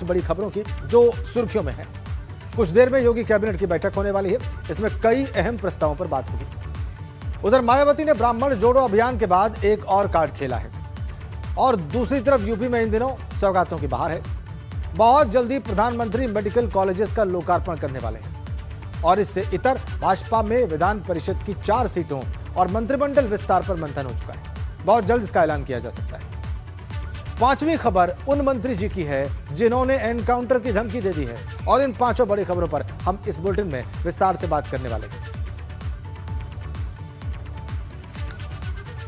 बड़ी खबरों की जो सुर्खियों में है। कुछ देर में योगी कैबिनेट की बैठक होने वाली है। इसमें कई अहम प्रस्तावों पर बात होगी। उधर मायावती ने ब्राह्मण जोड़ो अभियान के बाद एक और कार्ड खेला है और दूसरी तरफ यूपी में इन दिनों सौगातों की बहार है। बहुत जल्दी प्रधानमंत्री मेडिकल कॉलेजेस का लोकार्पण करने वाले हैं और इससे इतर भाजपा में विधान परिषद की 4 सीटों और मंत्रिमंडल विस्तार पर मंथन हो चुका है। बहुत जल्द इसका ऐलान किया जा सकता है। 5वीं खबर उन मंत्री जी की है जिन्होंने एनकाउंटर की धमकी दे दी है और इन 5 बड़ी खबरों पर हम इस बुलेटिन में विस्तार से बात करने वाले हैं।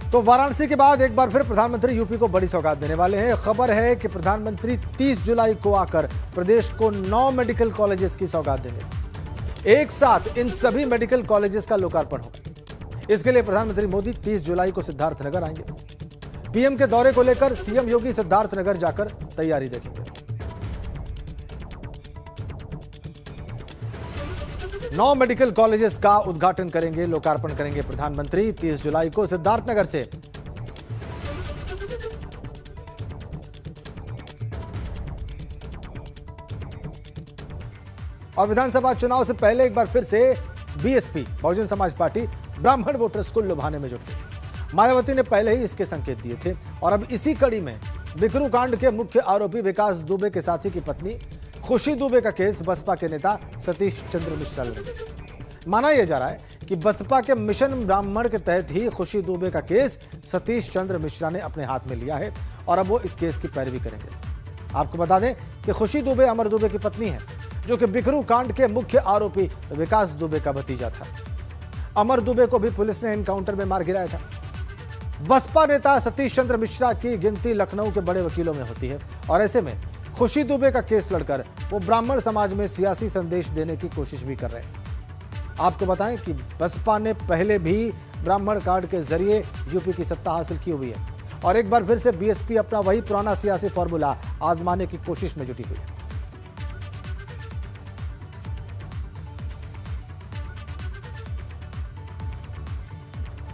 तो वाराणसी के बाद एक बार फिर प्रधानमंत्री यूपी को बड़ी सौगात देने वाले हैं। खबर है कि प्रधानमंत्री 30 जुलाई को आकर प्रदेश को 9 मेडिकल कॉलेजेस की सौगात देंगे। एक साथ इन सभी मेडिकल कॉलेजेस का लोकार्पण होगा। इसके लिए प्रधानमंत्री मोदी 30 जुलाई को सिद्धार्थनगर आएंगे। पीएम के दौरे को लेकर सीएम योगी सिद्धार्थनगर जाकर तैयारी देखेंगे। 9 मेडिकल कॉलेजेस का उद्घाटन करेंगे, लोकार्पण करेंगे प्रधानमंत्री 30 जुलाई को सिद्धार्थनगर से। और विधानसभा चुनाव से पहले एक बार फिर से बीएसपी बहुजन समाज पार्टी ब्राह्मण वोटर्स को लुभाने में जुट गई। मायावती ने पहले ही इसके संकेत दिए थे और अब इसी कड़ी में बिकरू कांड के मुख्य आरोपी विकास दुबे के साथी की पत्नी खुशी दुबे का केस बसपा के नेता सतीश चंद्र मिश्रा लड़ेंगे। माना यह जा रहा है कि बसपा के मिशन ब्राह्मण के तहत ही खुशी दुबे का केस सतीश चंद्र मिश्रा ने अपने हाथ में लिया है और अब वो इस केस की पैरवी करेंगे। आपको बता दें कि खुशी दुबे अमर दुबे की पत्नी है, जो कि बिकरू कांड के मुख्य आरोपी विकास दुबे का भतीजा था। अमर दुबे को भी पुलिस ने एनकाउंटर में मार गिराया था। बसपा नेता सतीश चंद्र मिश्रा की गिनती लखनऊ के बड़े वकीलों में होती है और ऐसे में खुशी दुबे का केस लड़कर वो ब्राह्मण समाज में सियासी संदेश देने की कोशिश भी कर रहे हैं। आपको बताएं कि बसपा ने पहले भी ब्राह्मण कार्ड के जरिए यूपी की सत्ता हासिल की हुई है और एक बार फिर से बीएसपी अपना वही पुराना सियासी फॉर्मूला आजमाने की कोशिश में जुटी हुई है।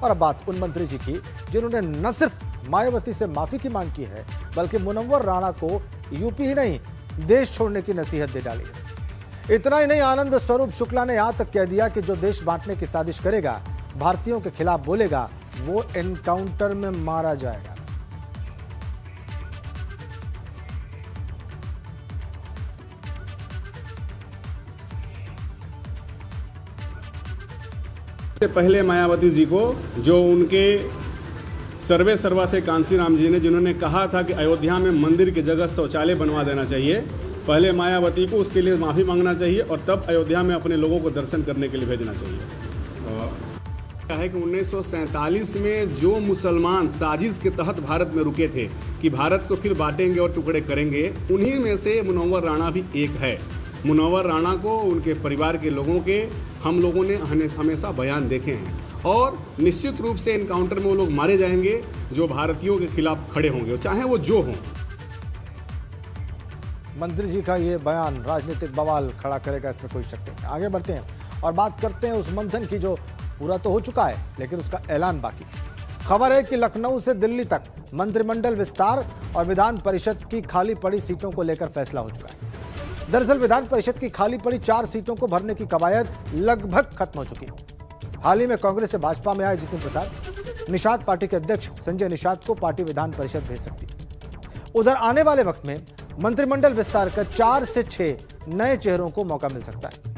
और अब बात उन मंत्री जी की जिन्होंने न सिर्फ मायावती से माफी की मांग की है, बल्कि मुनव्वर राणा को यूपी ही नहीं देश छोड़ने की नसीहत दे डाली है। इतना ही नहीं, आनंद स्वरूप शुक्ला ने यहां तक कह दिया कि जो देश बांटने की साजिश करेगा, भारतीयों के खिलाफ बोलेगा, वो एनकाउंटर में मारा जाएगा। पहले मायावती जी को, जो उनके सर्वे सर्वा थे कांसी राम जी ने, जिन्होंने कहा था कि अयोध्या में मंदिर की जगह शौचालय बनवा देना चाहिए, पहले मायावती को उसके लिए माफ़ी मांगना चाहिए और तब अयोध्या में अपने लोगों को दर्शन करने के लिए भेजना चाहिए। क्या है कि 1947 में जो मुसलमान साजिश के तहत भारत में रुके थे कि भारत को फिर बांटेंगे और टुकड़े करेंगे, उन्हीं में से मुनव्वर राणा भी एक है। मुनव्वर राणा को, उनके परिवार के लोगों के हम लोगों ने हमेशा बयान देखे हैं और निश्चित रूप से एनकाउंटर में वो लोग मारे जाएंगे जो भारतीयों के खिलाफ खड़े होंगे, चाहे वो जो हों। मंत्री जी का ये बयान राजनीतिक बवाल खड़ा करेगा, इसमें कोई शक नहीं। आगे बढ़ते हैं और बात करते हैं उस मंथन की जो पूरा तो हो चुका है, लेकिन उसका ऐलान बाकी है। खबर है कि लखनऊ से दिल्ली तक मंत्रिमंडल विस्तार और विधान परिषद की खाली पड़ी सीटों को लेकर फैसला हो चुका है। दरअसल विधान परिषद की खाली पड़ी 4 सीटों को भरने की कवायद लगभग खत्म हो चुकी है। हाल ही में कांग्रेस से भाजपा में आए जितिन प्रसाद निषाद पार्टी के अध्यक्ष संजय निषाद को पार्टी विधान परिषद भेज सकती है। उधर आने वाले वक्त में मंत्रिमंडल विस्तार कर 4 से 6 नए चेहरों को मौका मिल सकता है।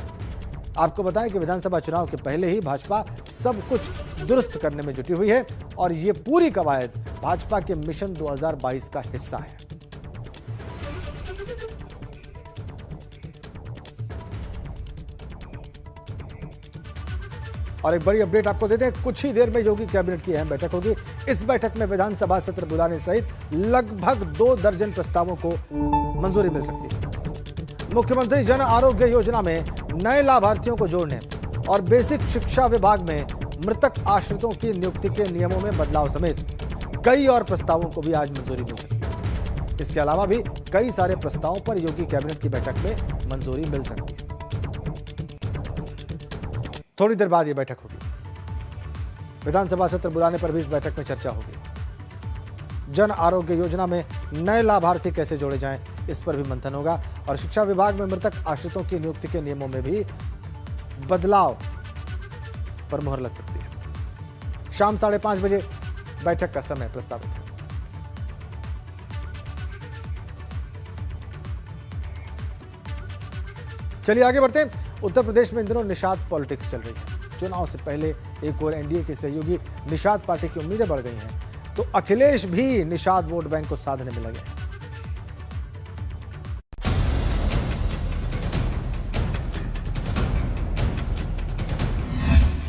आपको बताएं कि विधानसभा चुनाव के पहले ही भाजपा सब कुछ दुरुस्त करने में जुटी हुई है और ये पूरी कवायद भाजपा के मिशन 2022 का हिस्सा है। और एक बड़ी अपडेट आपको देते हैं, कुछ ही देर में योगी कैबिनेट की अहम बैठक होगी। इस बैठक में विधानसभा सत्र बुलाने सहित लगभग 2 दर्जन प्रस्तावों को मंजूरी मिल सकती है। मुख्यमंत्री जन आरोग्य योजना में नए लाभार्थियों को जोड़ने और बेसिक शिक्षा विभाग में मृतक आश्रितों की नियुक्ति के नियमों में बदलाव समेत कई और प्रस्तावों को भी आज मंजूरी मिल सकती है। इसके अलावा भी कई सारे प्रस्तावों पर योगी कैबिनेट की बैठक में मंजूरी मिल सकती है। थोड़ी देर बाद यह बैठक होगी। विधानसभा सत्र बुलाने पर भी इस बैठक में चर्चा होगी। जन आरोग्य योजना में नए लाभार्थी कैसे जोड़े जाएं, इस पर भी मंथन होगा। और शिक्षा विभाग में मृतक आश्रितों की नियुक्ति के नियमों में भी बदलाव पर मुहर लग सकती है। शाम 5:30 बजे बैठक का समय प्रस्तावित है। चलिए आगे बढ़ते हैं। उत्तर प्रदेश में इन दिनों निषाद पॉलिटिक्स चल रही है। चुनाव से पहले एक और एनडीए के सहयोगी निषाद पार्टी की उम्मीदें बढ़ गई हैं, तो अखिलेश भी निषाद वोट बैंक को साधने में लगे हैं।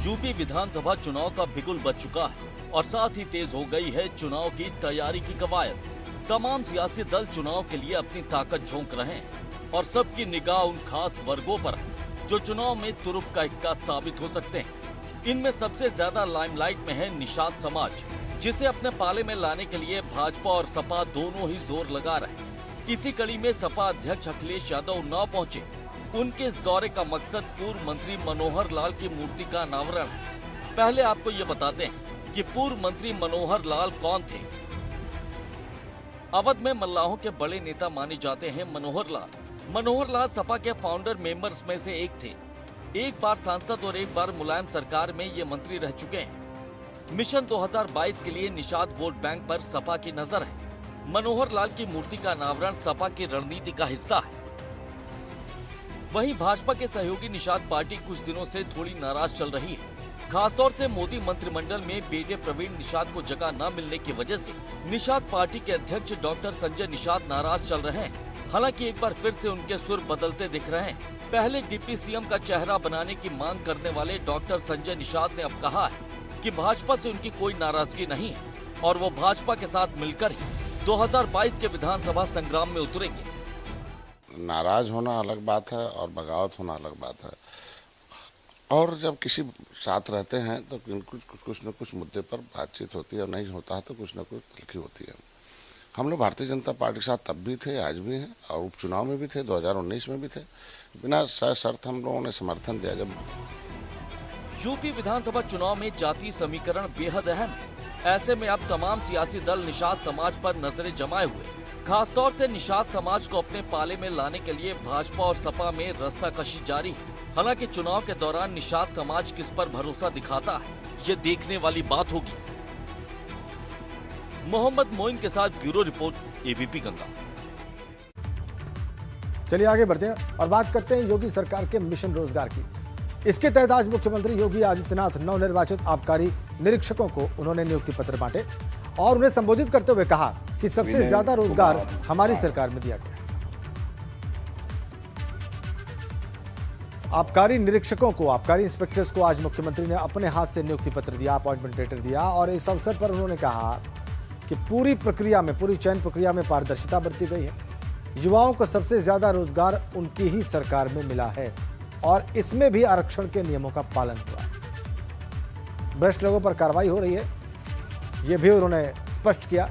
यूपी विधानसभा चुनाव का बिगुल बज चुका है और साथ ही तेज हो गई है चुनाव की तैयारी की कवायद। तमाम सियासी दल चुनाव के लिए अपनी ताकत झोंक रहे हैं और सबकी निगाह उन खास वर्गों पर है जो चुनाव में तुरुप का इक्का साबित हो सकते हैं। इनमें सबसे ज्यादा लाइमलाइट में है निषाद समाज, जिसे अपने पाले में लाने के लिए भाजपा और सपा दोनों ही जोर लगा रहे हैं। इसी कड़ी में सपा अध्यक्ष अखिलेश यादव उन्नाव पहुंचे। उनके इस दौरे का मकसद पूर्व मंत्री मनोहर लाल की मूर्ति का अनावरण है। पहले आपको ये बताते हैं कि पूर्व मंत्री मनोहर लाल कौन थे। अवध में मल्लाहों के बड़े नेता माने जाते हैं मनोहर लाल। मनोहर लाल सपा के फाउंडर मेंबर्स में से एक थे। एक बार सांसद और एक बार मुलायम सरकार में ये मंत्री रह चुके हैं। मिशन 2022 के लिए निषाद वोट बैंक पर सपा की नजर है। मनोहर लाल की मूर्ति का अनावरण सपा की रणनीति का हिस्सा है। वहीं भाजपा के सहयोगी निषाद पार्टी कुछ दिनों से थोड़ी नाराज चल रही है। खासतौर से मोदी मंत्रिमंडल में बेटे प्रवीण निषाद को जगह न मिलने की वजह से निषाद पार्टी के अध्यक्ष डॉक्टर संजय निषाद नाराज चल रहे हैं। हालांकि एक बार फिर से उनके सुर बदलते दिख रहे हैं। पहले डिप्टी सीएम का चेहरा बनाने की मांग करने वाले डॉक्टर संजय निषाद ने अब कहा है कि भाजपा से उनकी कोई नाराजगी नहीं है और वो भाजपा के साथ मिलकर ही 2022 के विधानसभा संग्राम में उतरेंगे। नाराज होना अलग बात है और बगावत होना अलग बात है। और जब किसी साथ रहते हैं तो कुछ न कुछ मुद्दे पर बातचीत होती है, और नहीं होता है तो कुछ न कुछ तलखी होती है। हम लोग भारतीय जनता पार्टी के साथ तब भी थे, आज भी हैं, और उपचुनाव में भी थे, 2019 में भी थे। बिना शर्त हम लोगों ने समर्थन दिया। जब यूपी विधानसभा चुनाव में जातीय समीकरण बेहद अहम है। ऐसे में अब तमाम सियासी दल निषाद समाज पर नजरें जमाए हुए। खासतौर से निषाद समाज को अपने पाले में लाने के लिए भाजपा और सपा में रस्साकशी जारी है। हालांकि चुनाव के दौरान निषाद समाज किस पर भरोसा दिखाता है, ये देखने वाली बात होगी। मोहम्मद मोइन के साथ ब्यूरो रिपोर्ट, एबीपी गंगा। चलिए आगे बढ़ते हैं और बात करते हैं योगी सरकार के मिशन रोजगार की। इसके तहत आज मुख्यमंत्री योगी आदित्यनाथ नवनिर्वाचित आबकारी निरीक्षकों को उन्होंने नियुक्ति पत्र बांटे और उन्हें संबोधित करते हुए कहा कि सबसे ज्यादा रोजगार हमारी सरकार में दिया गया। आबकारी निरीक्षकों को, आबकारी इंस्पेक्टर्स को आज मुख्यमंत्री ने अपने हाथ से नियुक्ति पत्र दिया, अपॉइंटमेंट लेटर दिया और इस अवसर पर उन्होंने कहा कि पूरी प्रक्रिया में, पूरी चयन प्रक्रिया में पारदर्शिता बरती गई है। युवाओं को सबसे ज्यादा रोजगार उनकी ही सरकार में मिला है और इसमें भी आरक्षण के नियमों का पालन हुआ है। भ्रष्ट लोगों पर कार्रवाई हो रही है, यह भी उन्होंने स्पष्ट किया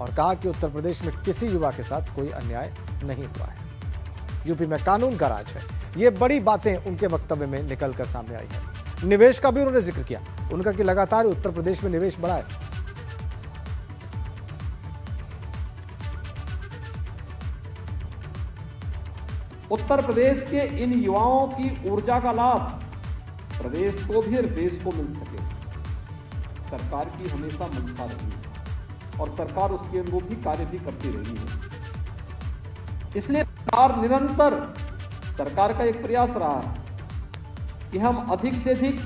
और कहा कि उत्तर प्रदेश में किसी युवा के साथ कोई अन्याय नहीं हुआ है। यूपी में कानून का राज है। ये बड़ी बातें उनके वक्तव्य में निकलकर सामने आई है। निवेश का भी उन्होंने जिक्र किया, उनका कि लगातार उत्तर प्रदेश में निवेश बढ़ा है। उत्तर प्रदेश के इन युवाओं की ऊर्जा का लाभ प्रदेश को भी और देश को मिल सके, सरकार की हमेशा मंशा रही है और सरकार उसके अनुरूप ही कार्य भी करती रही है। इसलिए निरंतर सरकार का एक प्रयास रहा है कि हम अधिक से अधिक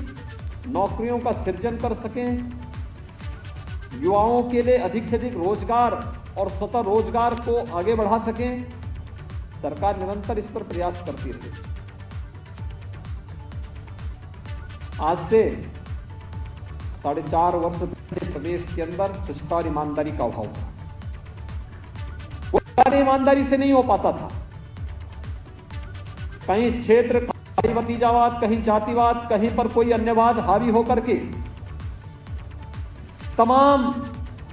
नौकरियों का सृजन कर सकें, युवाओं के लिए अधिक से अधिक रोजगार और स्वतः रोजगार को आगे बढ़ा सकें। सरकार निरंतर इस पर प्रयास करती रही। आज से 4.5 वर्ष प्रदेश के अंदर स्वच्छता और ईमानदारी का अभाव था। वो ईमानदारी से नहीं हो पाता था। कहीं क्षेत्र भतीजावाद, कहीं जातिवाद, कहीं पर कोई अन्यवाद हावी होकर के तमाम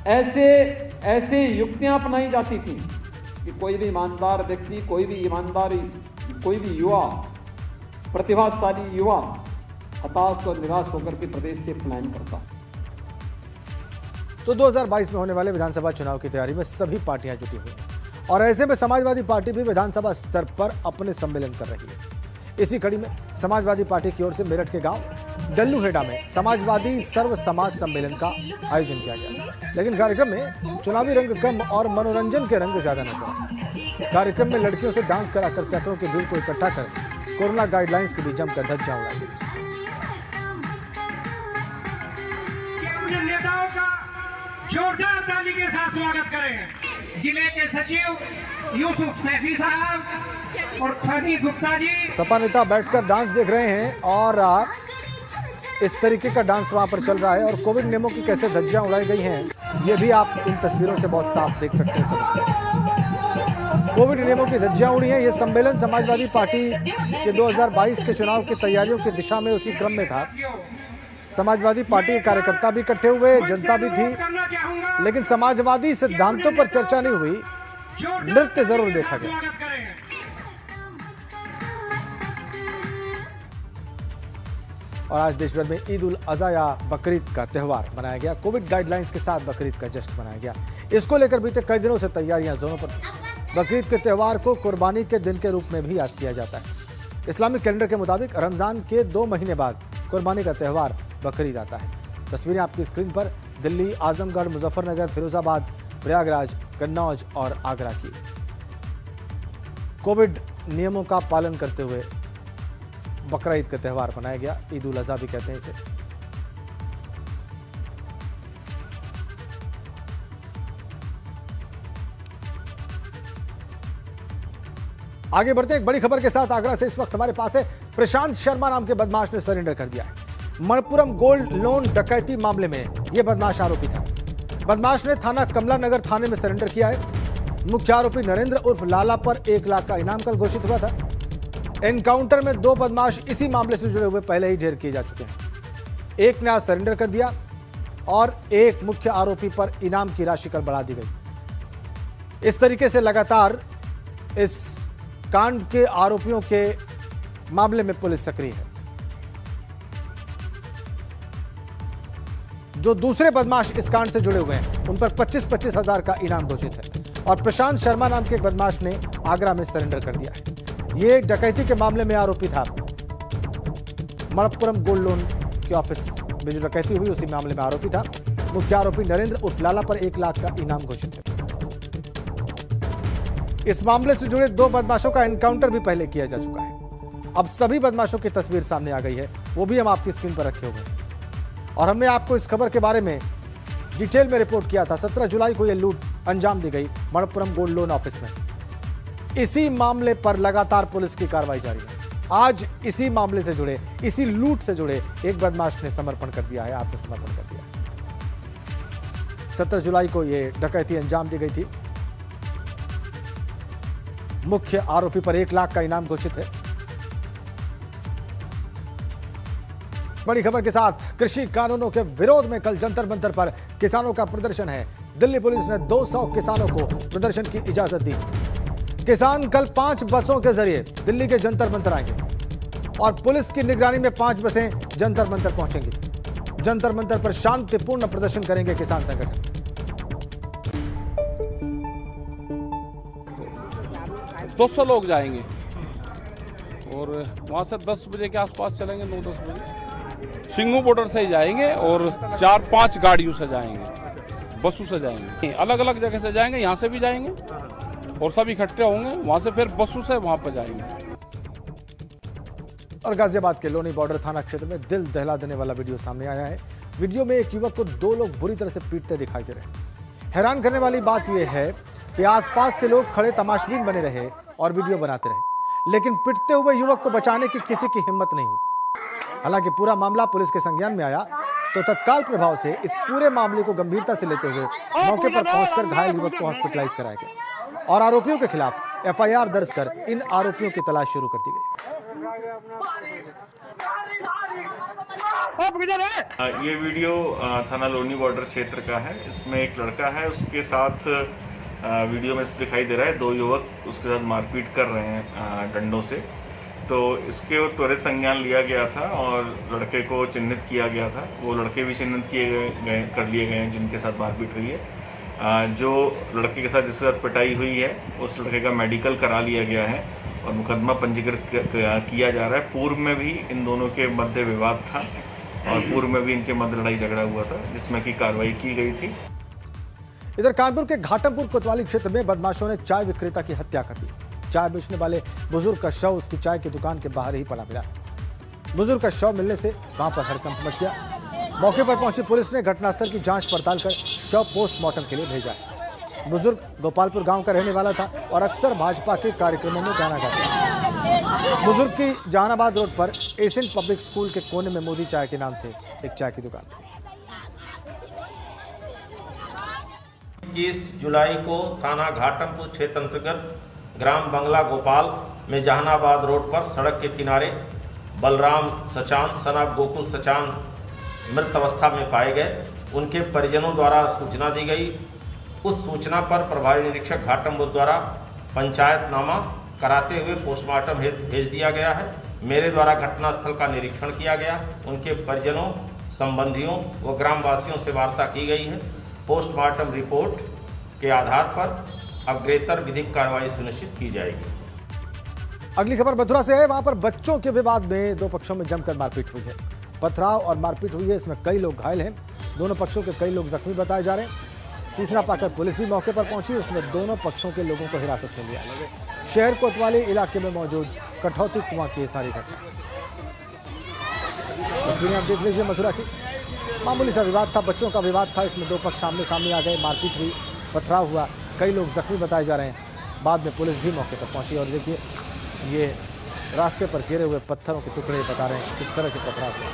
ऐसे युक्तियां अपनाई जाती थी कि कोई भी ईमानदार व्यक्ति, कोई भी युवा, प्रतिभाशाली युवा हताश और निराश होकर के प्रदेश से पलायन करता। तो 2022 में होने वाले विधानसभा चुनाव की तैयारी में सभी पार्टियां जुटी हुई हैं और ऐसे में समाजवादी पार्टी भी विधानसभा स्तर पर अपने सम्मेलन कर रही है। इसी कड़ी में समाजवादी पार्टी की ओर से मेरठ के गांव डल्लूहेड़ा में समाजवादी सर्व समाज सम्मेलन का आयोजन किया गया, लेकिन कार्यक्रम में चुनावी रंग कम और मनोरंजन के रंग ज्यादा नजर आए। कार्यक्रम में लड़कियों से डांस कराकर सैकड़ों की भीड़ को इकट्ठा कर कोरोना गाइडलाइंस की भी जमकर धज्जियां उड़ाई गई। नेताओं का जोरदार ताली के साथ स्वागत करें जिले के सचिव यूसुफ सैफी साहब और छनी गुप्ता जी। सपा नेता बैठकर डांस देख रहे हैं और इस तरीके का डांस वहां पर चल रहा है और कोविड नियमों की कैसे धज्जियां उड़ाई गई हैं ये भी आप इन तस्वीरों से बहुत साफ देख सकते हैं। समस्या कोविड नियमों की धज्जियां उड़ी हैं। ये सम्मेलन समाजवादी पार्टी के 2022 के चुनाव की तैयारियों की दिशा में उसी क्रम में था। समाजवादी पार्टी के कार्यकर्ता भी इकट्ठे हुए, जनता भी थी, लेकिन समाजवादी सिद्धांतों पर चर्चा नहीं हुई, नृत्य जरूर देखा गया। और आज देश भर में ईद उल अज़हा या बकरीद का त्यौहार मनाया गया। कोविड गाइडलाइंस के साथ बकरीद का जश्न मनाया गया। इसको लेकर बीते कई दिनों से तैयारियां जोरों पर थी। बकरीद के त्यौहार को कुर्बानी के दिन के रूप में भी याद किया जाता है। इस्लामिक कैलेंडर के मुताबिक रमजान के 2 महीने बाद कुर्बानी का त्यौहार बकरीद आता है। तस्वीरें आपकी स्क्रीन पर दिल्ली, आजमगढ़, मुजफ्फरनगर, फिरोजाबाद, प्रयागराज, कन्नौज और आगरा की। कोविड नियमों का पालन करते हुए बकरा ईद का त्यौहार मनाया गया। ईद उल अज़हा भी कहते हैं इसे। आगे बढ़ते हैं एक बड़ी खबर के साथ। आगरा से इस वक्त हमारे पास है प्रशांत शर्मा नाम के बदमाश ने सरेंडर कर दिया है। मणपुरम गोल्ड लोन डकैती मामले में यह बदमाश आरोपी था। बदमाश ने थाना कमला नगर थाने में सरेंडर किया है। मुख्य आरोपी नरेंद्र उर्फ लाला पर 1 लाख का इनाम कल घोषित हुआ था। एनकाउंटर में 2 बदमाश इसी मामले से जुड़े हुए पहले ही ढेर किए जा चुके हैं। एक ने आज सरेंडर कर दिया और एक मुख्य आरोपी पर इनाम की राशि कल बढ़ा दी गई। इस तरीके से लगातार इस कांड के आरोपियों के मामले में पुलिस सक्रिय है। जो दूसरे बदमाश इस कांड से जुड़े हुए हैं उन पर 25-25 हजार का इनाम घोषित है और प्रशांत शर्मा नाम के एक बदमाश ने आगरा में सरेंडर कर दिया है। ये डकैती के मामले में आरोपी था। मणपुरम गोल्ड लोन के ऑफिस में जो डकैती हुई उसी मामले में आरोपी था। मुख्य आरोपी नरेंद्र उर्फ लाला पर 1 लाख का इनाम घोषित है। इस मामले से जुड़े 2 बदमाशों का एनकाउंटर भी पहले किया जा चुका है। अब सभी बदमाशों की तस्वीर सामने आ गई है, वो भी हम आपकी स्क्रीन पर रखे हुए हैं और हमने आपको इस खबर के बारे में डिटेल में रिपोर्ट किया था। 17 जुलाई को यह लूट अंजाम दी गई मणपुरम गोल्ड लोन ऑफिस में। इसी मामले पर लगातार पुलिस की कार्रवाई जारी है। आज इसी मामले से जुड़े, इसी लूट से जुड़े एक बदमाश ने समर्पण कर दिया है, आत्मसमर्पण कर दिया है। 17 जुलाई को यह डकैती अंजाम दी गई थी। मुख्य आरोपी पर 1 लाख का इनाम घोषित है। बड़ी खबर के साथ कृषि कानूनों के विरोध में कल जंतर मंतर पर किसानों का प्रदर्शन है। दिल्ली पुलिस ने 200 किसानों को प्रदर्शन की इजाजत दी। किसान कल 5 बसों के जरिए दिल्ली के जंतर मंतर आएंगे और पुलिस की निगरानी में 5 बसें जंतर मंतर पहुंचेंगी। जंतर मंतर पर शांतिपूर्ण प्रदर्शन करेंगे किसान संगठन। 200 लोग जाएंगे और वहाँ से 10 बजे के आसपास चलेंगे, 9-10 बजे सिंगू बॉर्डर से ही जाएंगे और 4-5 गाड़ियों से जाएंगे, बसों से जाएंगे, अलग अलग जगह से जाएंगे, यहाँ से भी जाएंगे और सब इकट्ठे होंगे, वहाँ से फिर बसों से वहाँ पर जाएंगे। और गाजियाबाद के लोनी बॉर्डर थाना क्षेत्र में दिल दहला देने वाला वीडियो सामने आया है। वीडियो में एक युवक को 2 लोग बुरी तरह से पीटते दिखाई दे रहे हैं। हैरान करने वाली बात यह है कि आसपास के लोग खड़े तमाशबीन बने रहे और वीडियो बनाते रहे, लेकिन पिटते हुए युवक को बचाने की किसी की हिम्मत नहीं हुई। हालांकि पूरा मामला पुलिस के संज्ञान में आया तो तत्काल प्रभाव से इस पूरे मामले को गंभीरता से लेते हुए मौके पर पहुंचकर घायल युवक को हॉस्पिटलाइज कराया गया और आरोपियों के खिलाफ एफआईआर दर्ज कर इन आरोपियों की तलाश शुरू कर दी गई। ये वीडियो थाना लोनी बॉर्डर क्षेत्र का है। इसमें एक लड़का है, उसके साथ वीडियो में दिखाई दे रहा है 2 युवक उसके साथ मारपीट कर रहे हैं डंडों से। तो इसके त्वरित संज्ञान लिया गया था और लड़के को चिन्हित किया गया था। वो लड़के भी चिन्हित कर लिए गए हैं जिनके साथ मारपीट हुई है। जो लड़के के साथ जिसके साथ पिटाई हुई है उस लड़के का मेडिकल करा लिया गया है और मुकदमा पंजीकृत किया जा रहा है। पूर्व में भी इन दोनों के मध्य विवाद था और पूर्व में भी इनके मध्य लड़ाई झगड़ा हुआ था जिसमें की कार्रवाई की गई थी। इधर कानपुर के घाटमपुर कोतवाली क्षेत्र में बदमाशों ने चाय विक्रेता की हत्या कर दी। चाय बेचने वाले बुजुर्ग का शव उसकी चाय की दुकान के बाहर ही पड़ा मिला। बुजुर्ग का शव मिलने से वहां पर हड़कंप मच गया। मौके पर पहुंची पुलिस ने घटनास्थल की जांच पड़ताल कर शव पोस्टमार्टम के लिए भेजा। बुजुर्ग गोपालपुर गांव का रहने वाला था और अक्सर भाजपा के कार्यक्रमों में गाना गाता। बुजुर्ग की जहानाबाद रोड पर एशियन पब्लिक स्कूल के कोने में मोदी चाय के नाम से एक चाय की दुकान थी। 21 जुलाई को थाना घाटमपुर क्षेत्र अंतर्गत ग्राम बंगला गोपाल में जहानाबाद रोड पर सड़क के किनारे बलराम सचान सनाब गोकुल सचान मृत अवस्था में पाए गए। उनके परिजनों द्वारा सूचना दी गई। उस सूचना पर प्रभारी निरीक्षक घाटमपुर द्वारा पंचायतनामा कराते हुए पोस्टमार्टम हेतु भेज दिया गया है। मेरे द्वारा घटनास्थल का निरीक्षण किया गया। उनके परिजनों, संबंधियों व ग्रामवासियों से वार्ता की गई है। पोस्टमार्टम रिपोर्ट के आधार पर अग्रेतर विधिक कार्रवाई सुनिश्चित की जाएगी। अगली खबर मथुरा से है। वहां पर बच्चों के विवाद में दो पक्षों में जमकर मारपीट हुई है। पथराव और मारपीट हुई है। इसमें कई लोग घायल हैं। दोनों पक्षों के कई लोग जख्मी बताए जा रहे हैं। सूचना पाकर पुलिस भी मौके पर पहुंची। उसमें दोनों पक्षों के लोगों को हिरासत में लिया। शहर कोतवाली इलाके में मौजूद कठौती कुआं की सारी घटना। तस्वीरें आप देख लीजिए। मथुरा की मामूली सा विवाद था, बच्चों का विवाद था। इसमें दो पक्ष आमने सामने आ गए, मारपीट हुई, पथराव हुआ, कई लोग जख्मी बताए जा रहे हैं। बाद में पुलिस भी मौके पर पहुंची और देखिए ये रास्ते पर गिरे हुए पत्थरों के टुकड़े बता रहे हैं किस तरह से पथराव हुआ।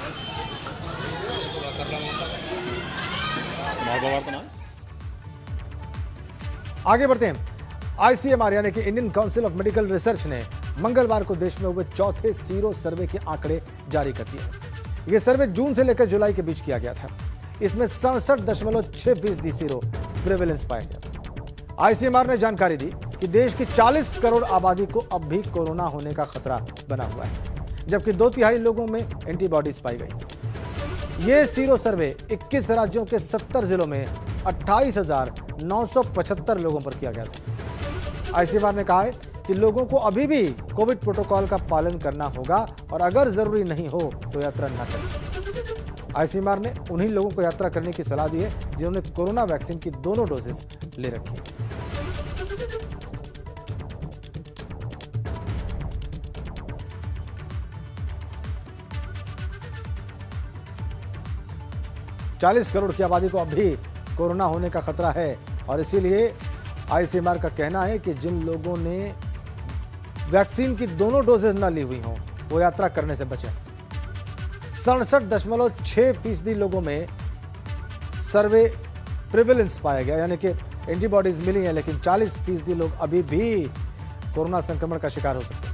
आगे बढ़ते हैं। ICMR यानी कि Indian council of medical research ने मंगलवार को देश में हुए चौथे सीरो सर्वे के आंकड़े जारी कर दिए। यह सर्वे जून से लेकर जुलाई के बीच किया गया था। इसमें 67.6% सीरो प्रेवेलेंस पाया गया। ICMR ने जानकारी दी कि देश की 40 करोड़ आबादी को अब भी कोरोना होने का खतरा बना हुआ है, जबकि 2/3 लोगों में एंटीबॉडीज पाई गई। ये सीरो सर्वे 21 राज्यों के 70 जिलों में 28,975 लोगों पर किया गया था। ICMR ने कहा है कि लोगों को अभी भी कोविड प्रोटोकॉल का पालन करना होगा और अगर जरूरी नहीं हो तो यात्रा न करें। ICMR ने उन्हीं लोगों को यात्रा करने की सलाह दी है जिन्होंने कोरोना वैक्सीन की दोनों डोजेस ले रखी है। चालीस करोड़ की आबादी को अभी कोरोना होने का खतरा है और इसीलिए ICMR का कहना है कि जिन लोगों ने वैक्सीन की दोनों डोजेज न ली हुई हों वो यात्रा करने से बचें। 67.6% लोगों में सर्वे प्रिवेलेंस पाया गया, यानी कि एंटीबॉडीज मिली हैं, लेकिन 40% लोग अभी भी कोरोना संक्रमण का शिकार हो सकते हैं।